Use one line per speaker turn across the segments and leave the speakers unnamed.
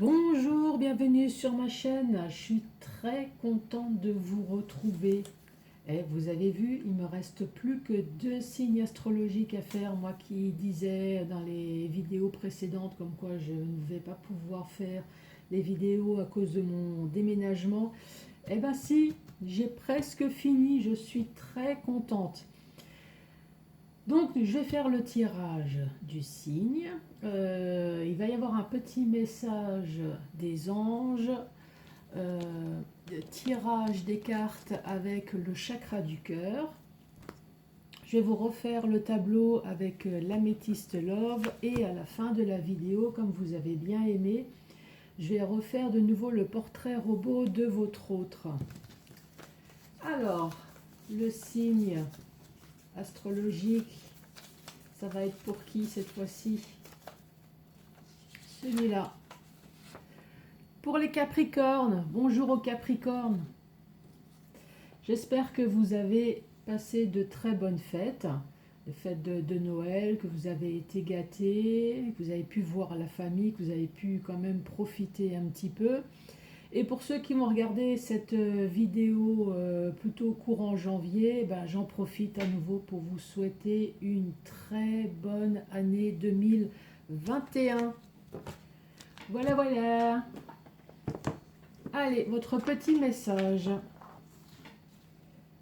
Bonjour, bienvenue sur ma chaîne. Je suis très contente de vous retrouver. Et vous avez vu, il me reste plus que 2 signes astrologiques à faire. Moi qui disais dans les vidéos précédentes comme quoi je ne vais pas pouvoir faire les vidéos à cause de mon déménagement. Eh ben si, j'ai presque fini. Je suis très contente. Donc, je vais faire le tirage du signe. Il va y avoir un petit message des anges, euh, tirage des cartes avec le chakra du cœur. Je vais vous refaire le tableau avec l'améthyste love et à la fin de la vidéo, comme vous avez bien aimé, je vais refaire de nouveau le portrait robot de votre autre. Alors, le signe astrologique. Ça va être pour qui cette fois-ci? Celui-là. Pour les Capricornes, bonjour aux Capricornes. J'espère que vous avez passé de très bonnes fêtes, les fêtes de Noël, que vous avez été gâtés, que vous avez pu voir la famille, que vous avez pu quand même profiter un petit peu. Et pour ceux qui vont regarder cette vidéo plutôt courant janvier, ben, j'en profite à nouveau pour vous souhaiter une très bonne année 2021. Voilà, voilà. Allez, votre petit message.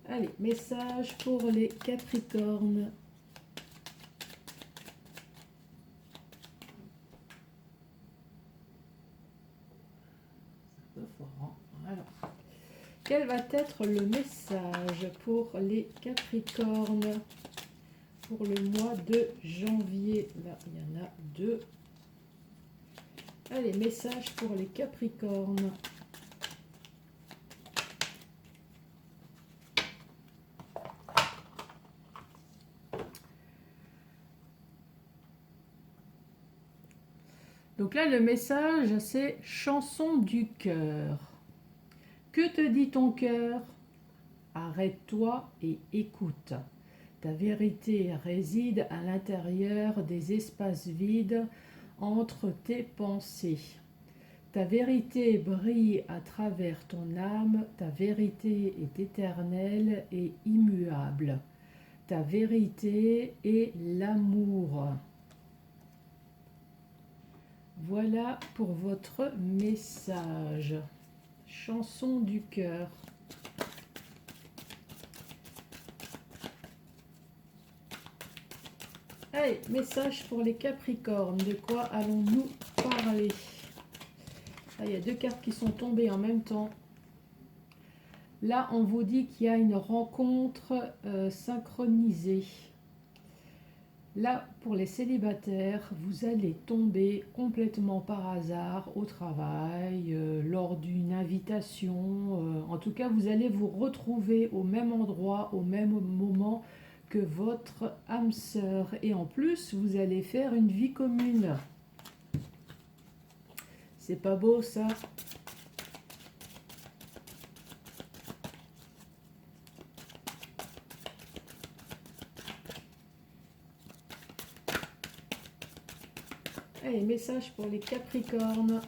Allez, message pour les Capricornes. C'est un peu fort, hein. Voilà. Quel va être le message pour les Capricornes pour le mois de janvier? Là, il y en a 2. Allez, message pour les Capricornes. Donc là, le message, c'est chanson du cœur. Que te dit ton cœur? Arrête-toi et écoute. Ta vérité réside à l'intérieur des espaces vides entre tes pensées. Ta vérité brille à travers ton âme. Ta vérité est éternelle et immuable. Ta vérité est l'amour. Voilà pour votre message. Chanson du cœur. Allez, message pour les Capricornes. De quoi allons-nous parler? Ah, il y a 2 cartes qui sont tombées en même temps. Là, on vous dit qu'il y a une rencontre synchronisée. Là, pour les célibataires, vous allez tomber complètement par hasard au travail, lors d'une invitation. En tout cas, vous allez vous retrouver au même endroit, au même moment que votre âme sœur. Et en plus, vous allez faire une vie commune. C'est pas beau ça? Allez, message pour les Capricornes.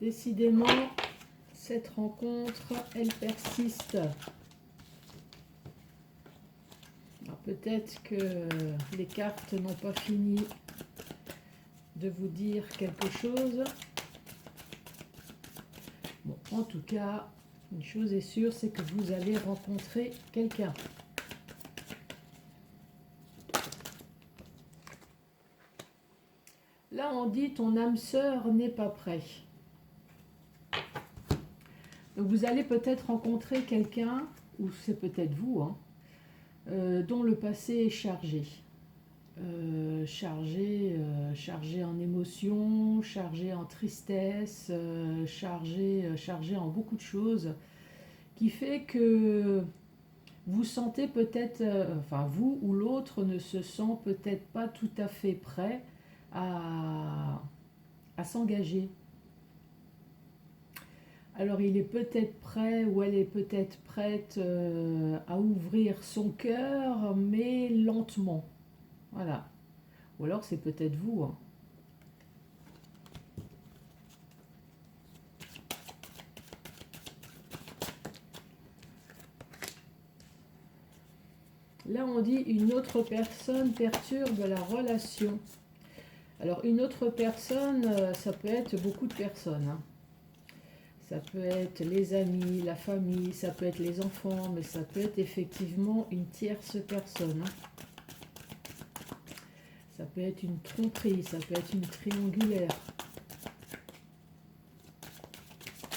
Décidément, cette rencontre, elle persiste. Alors peut-être que les cartes n'ont pas fini de vous dire quelque chose. Bon, en tout cas, une chose est sûre, c'est que vous allez rencontrer quelqu'un. Là, on dit ton âme sœur n'est pas prêt. Donc vous allez peut-être rencontrer quelqu'un, ou c'est peut-être vous, hein, dont le passé est chargé. Chargé en émotions, chargé en tristesse, chargé en beaucoup de choses, qui fait que vous sentez peut-être, enfin vous ou l'autre ne se sent peut-être pas tout à fait prêt à s'engager. Alors il est peut-être prêt ou elle est peut-être prête à ouvrir ouvrir son cœur, mais lentement. Voilà. Ou alors c'est peut-être vous, hein. Là, on dit une autre personne perturbe la relation. Alors, une autre personne, ça peut être beaucoup de personnes, hein. Ça peut être les amis, la famille, ça peut être les enfants, mais ça peut être effectivement une tierce personne, hein. Ça peut être une tromperie, ça peut être une triangulaire.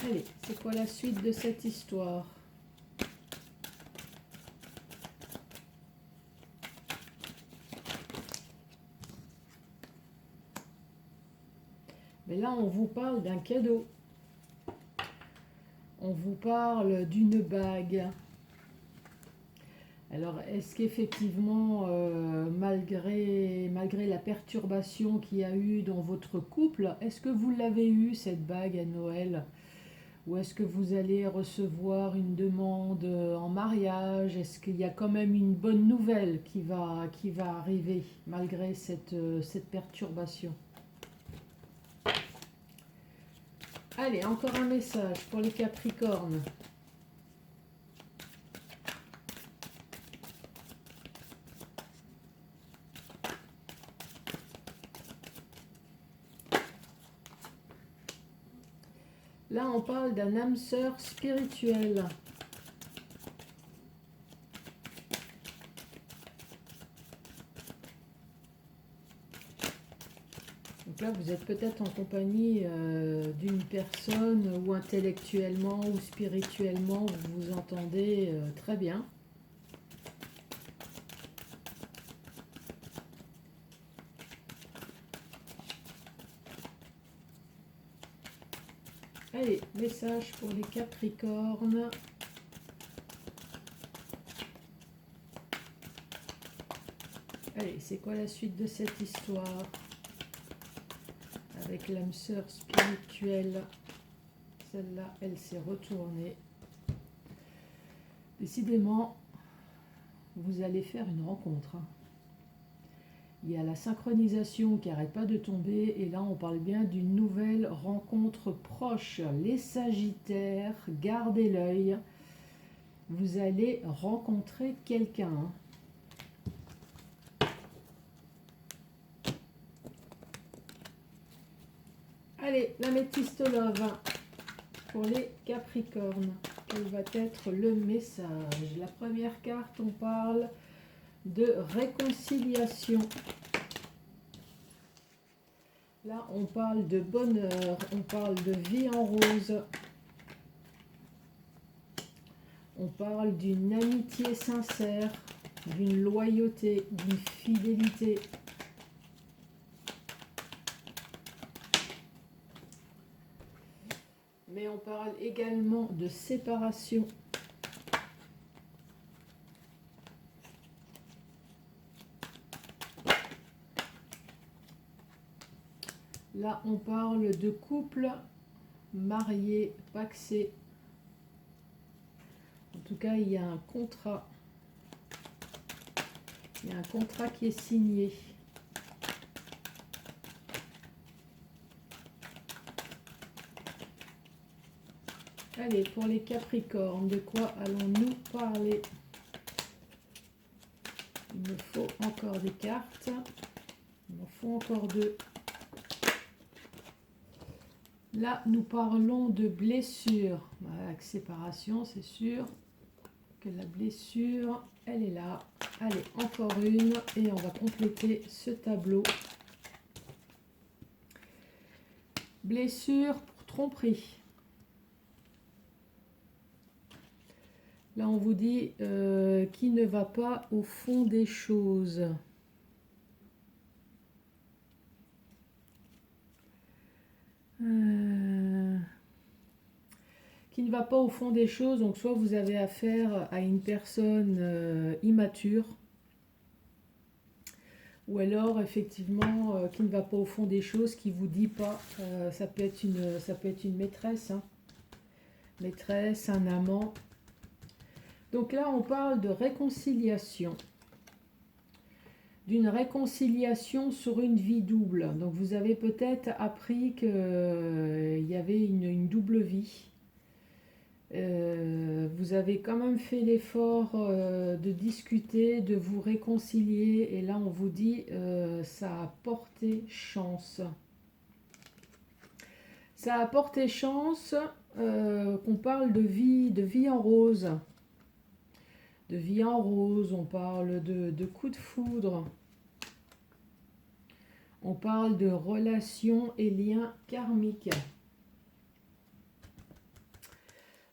Allez, c'est quoi la suite de cette histoire? Mais là, on vous parle d'un cadeau. On vous parle d'une bague. Alors, est-ce qu'effectivement, malgré la perturbation qu'il y a eu dans votre couple, est-ce que vous l'avez eu, cette bague à Noël? Ou est-ce que vous allez recevoir une demande en mariage? Est-ce qu'il y a quand même une bonne nouvelle qui va arriver malgré cette perturbation? Allez, encore un message pour les Capricornes. Là, on parle d'un âme sœur spirituel. Donc là, vous êtes peut-être en compagnie d'une personne où intellectuellement ou spirituellement, vous vous entendez très bien. Allez, message pour les Capricornes. Allez, c'est quoi la suite de cette histoire avec l'âme sœur spirituelle? Celle-là, elle s'est retournée. Décidément, vous allez faire une rencontre, hein. Il y a la synchronisation qui n'arrête pas de tomber et là on parle bien d'une nouvelle rencontre proche. Les Sagittaires, gardez l'œil. Vous allez rencontrer quelqu'un, hein. Allez, l'améthyste love pour les Capricornes. Quel va être le message? La première carte, on parle de réconciliation. Là, on parle de bonheur, on parle de vie en rose. On parle d'une amitié sincère, d'une loyauté, d'une fidélité. Mais on parle également de séparation. Là, on parle de couple marié, pacsé. En tout cas, il y a un contrat. Il y a un contrat qui est signé. Allez, pour les Capricornes, de quoi allons-nous parler? Il me faut encore des cartes. Il me faut encore deux. Là, nous parlons de blessure. Avec séparation, c'est sûr que la blessure, elle est là. Allez, encore une et on va compléter ce tableau. Blessure pour tromperie. Là, on vous dit qui ne va pas au fond des choses. Qui ne va pas au fond des choses, donc soit vous avez affaire à une personne immature, ou alors effectivement qui ne va pas au fond des choses, qui vous dit pas, ça peut être une maîtresse, hein. Maîtresse, un amant, Donc là, on parle de réconciliation. D'une réconciliation sur une vie double. Donc vous avez peut-être appris qu'il y avait une double vie. Vous avez quand même fait l'effort de discuter, de vous réconcilier. Et là, on vous dit, ça a porté chance. Ça a porté chance qu'on parle de vie en rose. De vie en rose, on parle de coups de foudre. On parle de relations et liens karmiques.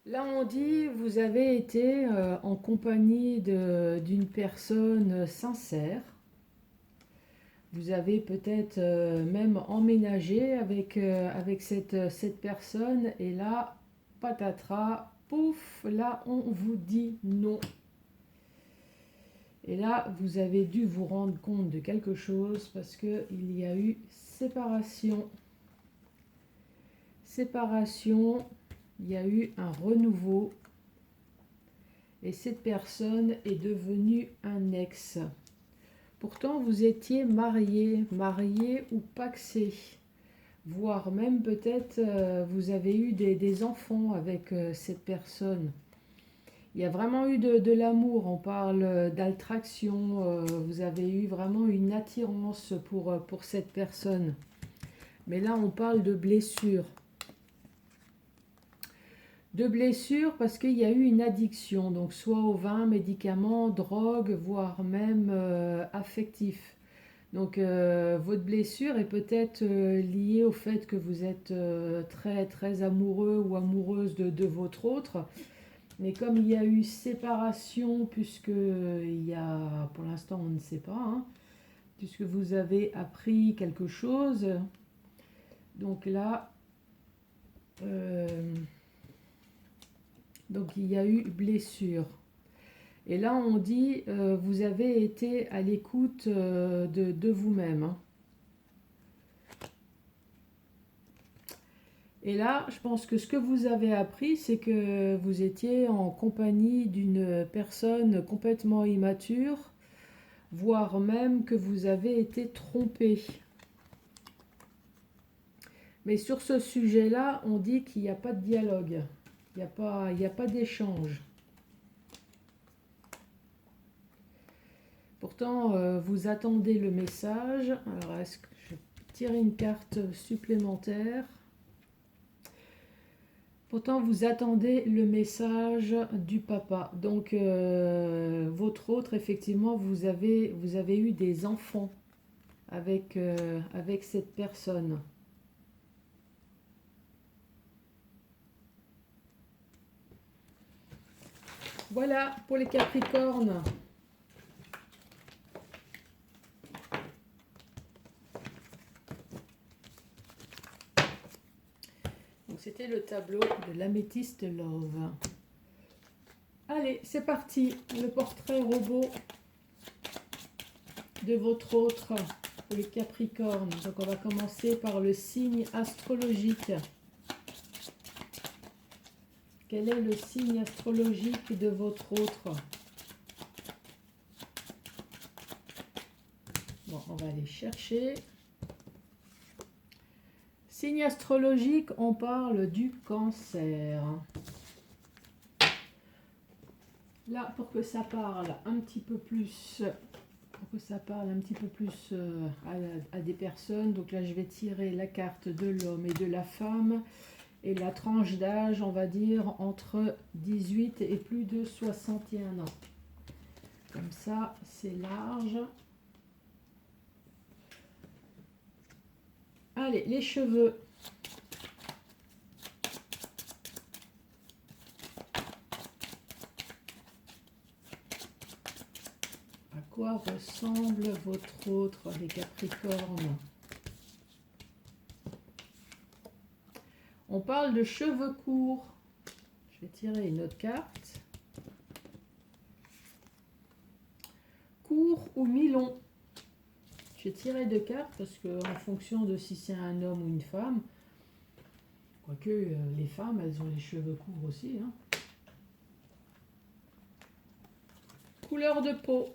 Là, on dit, vous avez été en compagnie d'une personne sincère. Vous avez peut-être même emménagé avec cette personne. Et là, patatras, pouf, là, on vous dit non. Et là, vous avez dû vous rendre compte de quelque chose parce qu'il y a eu séparation. Séparation, il y a eu un renouveau. Et cette personne est devenue un ex. Pourtant, vous étiez marié ou pacsé. Voire même peut-être vous avez eu des enfants avec cette personne. Il y a vraiment eu de l'amour, on parle d'attraction, vous avez eu vraiment une attirance pour cette personne. Mais là, on parle de blessure. De blessure parce qu'il y a eu une addiction, donc soit au vin, médicaments, drogue, voire même affectif. Donc votre blessure est peut-être liée au fait que vous êtes très très amoureux ou amoureuse de votre autre. Mais comme il y a eu séparation, puisque il y a, pour l'instant on ne sait pas, hein, puisque vous avez appris quelque chose, donc là, donc il y a eu blessure. Et là on dit, vous avez été à l'écoute de vous-même. Hein. Et là, je pense que ce que vous avez appris, c'est que vous étiez en compagnie d'une personne complètement immature, voire même que vous avez été trompé. Mais sur ce sujet-là, on dit qu'il n'y a pas de dialogue, il n'y a pas d'échange. Pourtant, vous attendez le message. Alors, est-ce que je tire une carte supplémentaire ? Pourtant, vous attendez le message du papa. Donc, votre autre, effectivement, vous avez eu des enfants avec cette personne. Voilà pour les Capricornes. C'était le tableau de l'améthyste Love. Allez, c'est parti. Le portrait robot de votre autre pour les Capricornes. Donc on va commencer par le signe astrologique. Quel est le signe astrologique de votre autre? Bon, on va aller chercher. Signe astrologique, on parle du Cancer. Là, pour que ça parle un petit peu plus, à des personnes, donc là je vais tirer la carte de l'homme et de la femme, et la tranche d'âge, on va dire, entre 18 et plus de 61 ans. Comme ça, c'est large. Allez, les cheveux. À quoi ressemble votre autre, les Capricornes? On parle de cheveux courts. Je vais tirer une autre carte. Court ou mi-long. J'ai tiré deux cartes parce que en fonction de si c'est un homme ou une femme, quoique les femmes, elles ont les cheveux courts aussi. Hein. couleur de peau.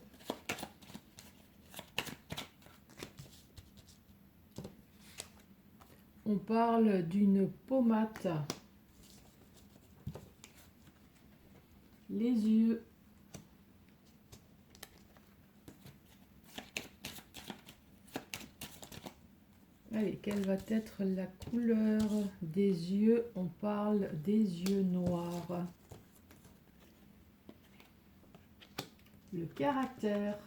On parle d'une peau mate. Les yeux. Allez, quelle va être la couleur des yeux? On parle des yeux noirs. Le caractère.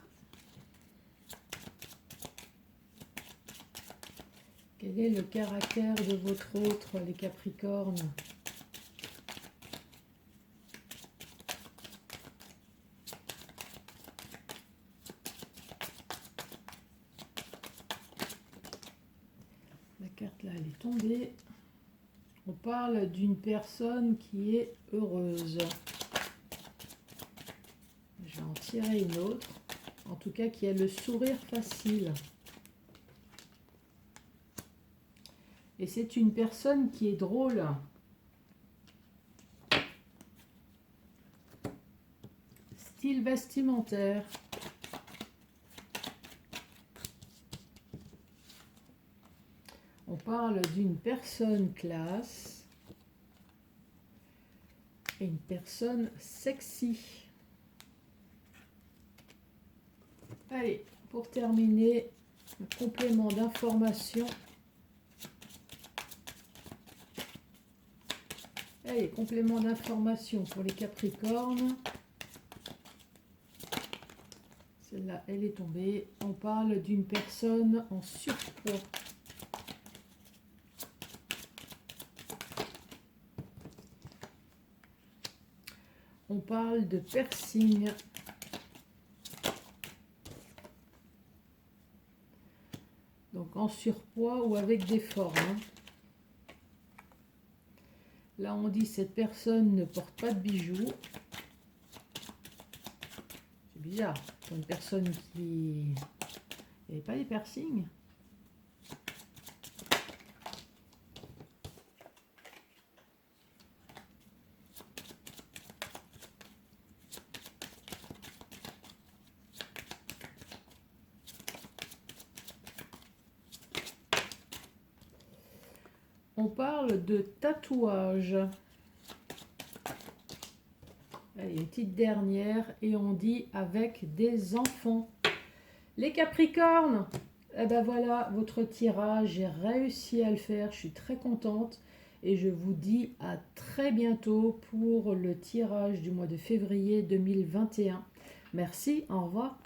Quel est le caractère de votre autre, les Capricornes? La carte là, elle est tombée. On parle d'une personne qui est heureuse. Je vais en tirer une autre. En tout cas, qui a le sourire facile. Et c'est une personne qui est drôle. Style vestimentaire. On parle d'une personne classe et une personne sexy. Allez, pour terminer, un complément d'information. Allez, complément d'information pour les Capricornes. Celle-là, elle est tombée. On parle d'une personne en surpoids. On parle de piercing. Donc en surpoids ou avec des formes. Là, on dit cette personne ne porte pas de bijoux. C'est bizarre. Pour une personne qui... Il n'y avait pas des piercings. On parle de tatouage. Allez, une petite dernière et on dit avec des enfants. Les Capricornes, eh ben voilà, votre tirage, j'ai réussi à le faire, je suis très contente et je vous dis à très bientôt pour le tirage du mois de février 2021. Merci, au revoir.